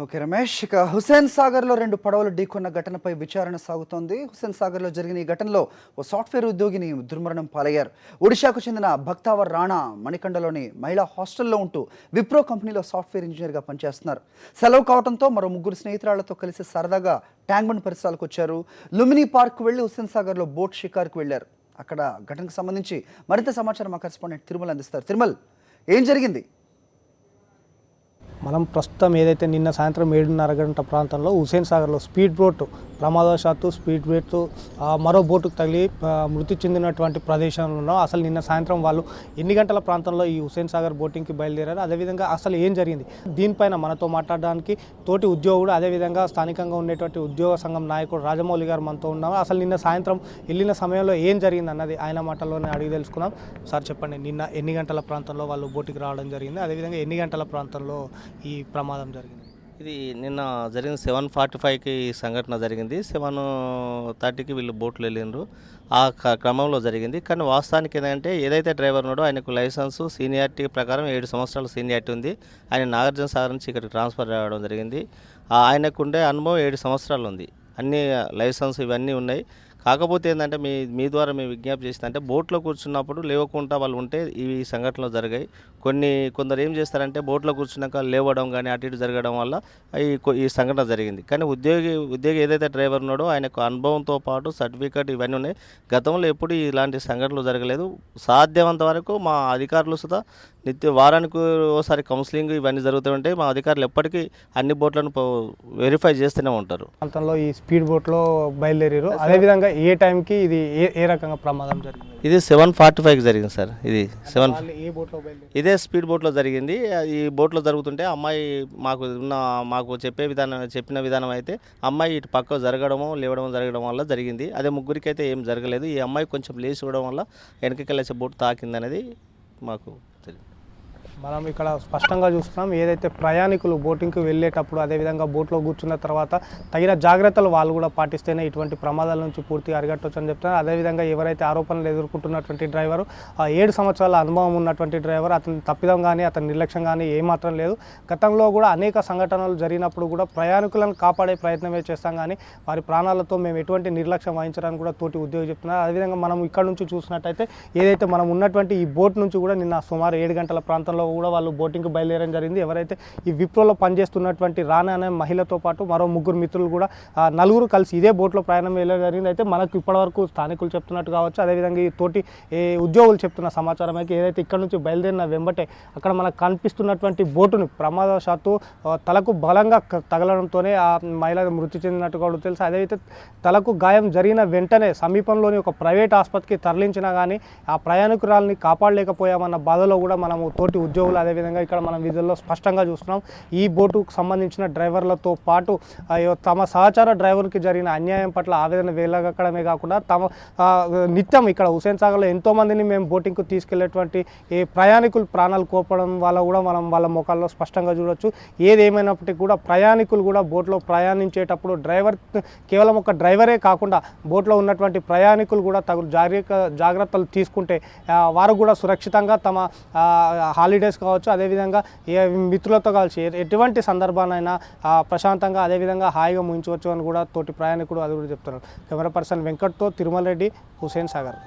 Okay Ramesh, ఇక హుస్సేన్ సాగర్లో 2 పడవలు ఢీకొన్న ఘటనపై విచారణ సాగుతోంది. హుస్సేన్ సాగర్లో జరిగిన ఈ ఘటనలో ఓ సాఫ్ట్వేర్ ఉద్యోగిని దుర్మరణం పాలయ్యారు. ఒడిశాకు చెందిన భక్తావర్ రాణా మణికండలోని మహిళా హాస్టల్లో ఉంటూ విప్రో కంపెనీలో సాఫ్ట్వేర్ ఇంజనీర్గా పనిచేస్తున్నారు. సెలవు కావడంతో మరో 3 స్నేహితురాళ్లతో కలిసి సరదాగా ట్యాంక్బండ్ పరిసరాలకు వచ్చారు. లుమినీ పార్క్ వెళ్లి హుస్సేన్ సాగర్లో బోట్ షికార్కు వెళ్లారు. అక్కడ ఘటనకు సంబంధించి మరింత సమాచారం మా కరెస్పాండెంట్ తిరుమల అందిస్తారు. తిరుమల్, ఏం జరిగింది? మనం ప్రస్తుతం ఏదైతే నిన్న సాయంత్రం 7:30 గంటల ప్రాంతంలో హుస్సేన్ సాగర్లో స్పీడ్ బోట్ ప్రమాదవశాత్తు స్పీడ్ బోట్ మరో బోటుకు తగిలి మృతి చెందినటువంటి ప్రదేశంలో ఉన్నాం. అసలు నిన్న సాయంత్రం వాళ్ళు ఎన్ని గంటల ప్రాంతంలో ఈ హుస్సేన్ సాగర్ బోటింగ్కి బయలుదేరారు, అదేవిధంగా అసలు ఏం జరిగింది, దీనిపైన మనతో మాట్లాడడానికి తోటి ఉద్యోగుడు అదేవిధంగా స్థానికంగా ఉండేటువంటి ఉద్యోగ సంఘం నాయకుడు రాజమౌళి గారు మనతో ఉన్నారు. అసలు నిన్న సాయంత్రం వెళ్ళిన సమయంలో ఏం జరిగింది అన్నది ఆయన మాటల్లోనే అడిగి తెలుసుకున్నాం. సార్ చెప్పండి, నిన్న ఎన్ని గంటల ప్రాంతంలో వాళ్ళు బోటుకి రావడం జరిగింది, అదేవిధంగా ఎన్ని గంటల ప్రాంతంలో ఈ ప్రమాదం జరిగింది? ఇది నిన్న జరిగింది 7:45కి సంఘటన జరిగింది. 7:30కి వీళ్ళు బోట్లు వెళ్ళిండ్రు. ఆ క్రమంలో జరిగింది. కానీ వాస్తవానికి ఏంటంటే ఏదైతే డ్రైవర్ ఉన్నాడో ఆయనకు లైసెన్సు సీనియారిటీ ప్రకారం 7 సంవత్సరాల సీనియారిటీ ఉంది. ఆయన నాగార్జున సాగర్ నుంచి ఇక్కడికి ట్రాన్స్ఫర్ అవ్వడం జరిగింది. ఆయనకు ఉండే అనుభవం 7 సంవత్సరాలు ఉంది. అన్ని లైసెన్స్ ఇవన్నీ ఉన్నాయి. కాకపోతే ఏంటంటే మీ ద్వారా మేము విజ్ఞప్తి చేసిందంటే బోట్లో కూర్చున్నప్పుడు లేవకుండా వాళ్ళు ఉంటే ఈ సంఘటనలు జరిగాయి. కొందరు ఏం చేస్తారంటే బోట్లో కూర్చున్నాక లేవడం కానీ అటు ఇటు జరగడం వల్ల ఈ సంఘటన జరిగింది. కానీ ఉద్యోగి ఏదైతే డ్రైవర్ ఉన్నాడో ఆయనకు అనుభవంతో పాటు సర్టిఫికేట్ ఇవన్నీ ఉన్నాయి. గతంలో ఎప్పుడు ఇలాంటి సంఘటనలు జరగలేదు. సాధ్యమంత వరకు మా అధికారులు సుధా వారానికి ఓసారి కౌన్సిలింగ్ ఇవన్నీ జరుగుతుంటాయి. మా అధికారులు ఎప్పటికీ అన్ని బోట్లను వెరిఫై చేస్తూనే ఉంటారు. ప్రాంతంలో ఈ స్పీడ్ బోట్లో బయలుదేరారు, అదేవిధంగా ఏ టైంకి ఇది ఏ రకంగా ప్రమాదం జరిగింది? ఇది 7:45కి జరిగింది సార్. ఇది ఏ బోట్లో బయలుదేరారు? ఇదే స్పీడ్ బోట్లో జరిగింది. ఈ బోట్లో జరుగుతుంటే అమ్మాయి మాకు చెప్పిన విధానం అయితే అమ్మాయి ఇటు పక్క లేవడం వల్ల జరిగింది. అదే ముగ్గురికి అయితే ఏం జరగలేదు. ఈ అమ్మాయి కొంచెం లేచి చూడడం వల్ల వెనకకెళ్ళేసే బోట్ తాకింది అనేది మాకు తెలియదు. మనం ఇక్కడ స్పష్టంగా చూస్తున్నాం, ఏదైతే ప్రయాణికులు బోటింగ్కి వెళ్ళేటప్పుడు అదేవిధంగా బోట్లో కూర్చున్న తర్వాత తగిన జాగ్రత్తలు వాళ్ళు కూడా పాటిస్తేనే ఇటువంటి ప్రమాదాల నుంచి పూర్తిగా అరిగట్టవచ్చు అని చెప్తున్నారు. అదేవిధంగా ఎవరైతే ఆరోపణలు ఎదుర్కొంటున్నటువంటి డ్రైవరు 7 సంవత్సరాల అనుభవం ఉన్నటువంటి డ్రైవర్, అతని తప్పిదం కానీ అతని నిర్లక్ష్యం కానీ ఏమాత్రం లేదు. గతంలో కూడా అనేక సంఘటనలు జరిగినప్పుడు కూడా ప్రయాణికులను కాపాడే ప్రయత్నమే చేస్తాం, కానీ వారి ప్రాణాలతో మేము ఎటువంటి నిర్లక్ష్యం వహించడానికి కూడా తోటి ఉద్యోగి చెప్తున్నారు. అదేవిధంగా మనం ఇక్కడ నుంచి చూసినట్టయితే ఏదైతే మనం ఉన్నటువంటి ఈ బోట్ నుంచి కూడా నిన్న సుమారు 7 గంటల ప్రాంతంలో కూడా వాళ్ళు బోటింగ్కి బయలుదేరడం జరిగింది. ఎవరైతే ఈ విప్రోలో పనిచేస్తున్నటువంటి రానా అనే మహిళతో పాటు మరో 3 మిత్రులు కూడా 4 కలిసి ఇదే బోట్లో ప్రయాణం వెళ్ళడం జరిగింది. అయితే మనకు ఇప్పటివరకు స్థానికులు చెప్తున్నట్టు కావచ్చు, అదేవిధంగా ఈ తోటి ఉద్యోగులు చెప్తున్న సమాచారం అయితే ఏదైతే ఇక్కడ నుంచి బయలుదేరిన వెంబటే అక్కడ మనకు కనిపిస్తున్నటువంటి బోటుని ప్రమాదవశాత్తు తలకు బలంగా తగలడంతోనే ఆ మహిళ మృతి చెందినట్టు కూడా తెలుసు. అదైతే తలకు గాయం జరిగిన వెంటనే సమీపంలోని ఒక ప్రైవేట్ ఆసుపత్రికి తరలించినా కానీ ఆ ప్రయాణికురాలని కాపాడలేకపోయామన్న బాధలో కూడా మనము తోటి ఉద్యోగులు అదేవిధంగా ఇక్కడ మనం విధుల్లో స్పష్టంగా చూస్తున్నాం. ఈ బోటుకు సంబంధించిన డ్రైవర్లతో పాటు తమ సహచార డ్రైవర్కి జరిగిన అన్యాయం పట్ల ఆవేదన వెలగక్కడమే కాకుండా నిత్యం ఇక్కడ హుస్సేన్ సాగర్లో ఎంతోమందిని మేము బోటింగ్కు తీసుకెళ్లేటువంటి ఈ ప్రయాణికులు ప్రాణాలు కోల్పోవడం వల్ల కూడా మనం వాళ్ళ ముఖాల్లో స్పష్టంగా చూడవచ్చు. ఏదేమైనప్పటికీ కూడా ప్రయాణికులు కూడా బోట్లో ప్రయాణించేటప్పుడు కేవలం ఒక డ్రైవరే కాకుండా బోట్లో ఉన్నటువంటి ప్రయాణికులు కూడా తగు జాగ్రత్తలు తీసుకుంటే వారు కూడా సురక్షితంగా తమ హాలిడేస్ కావచ్చు అదేవిధంగా మిత్రులతో కలిసి ఎటువంటి సందర్భానైనా ప్రశాంతంగా అదేవిధంగా హాయిగా ముగించవచ్చు అని కూడా తోటి ప్రయాణికుడు అది కూడా చెప్తున్నారు. కెమెరా పర్సన్ వెంకట్తో తిరుమల రెడ్డి, హుస్సేన్ సాగర్.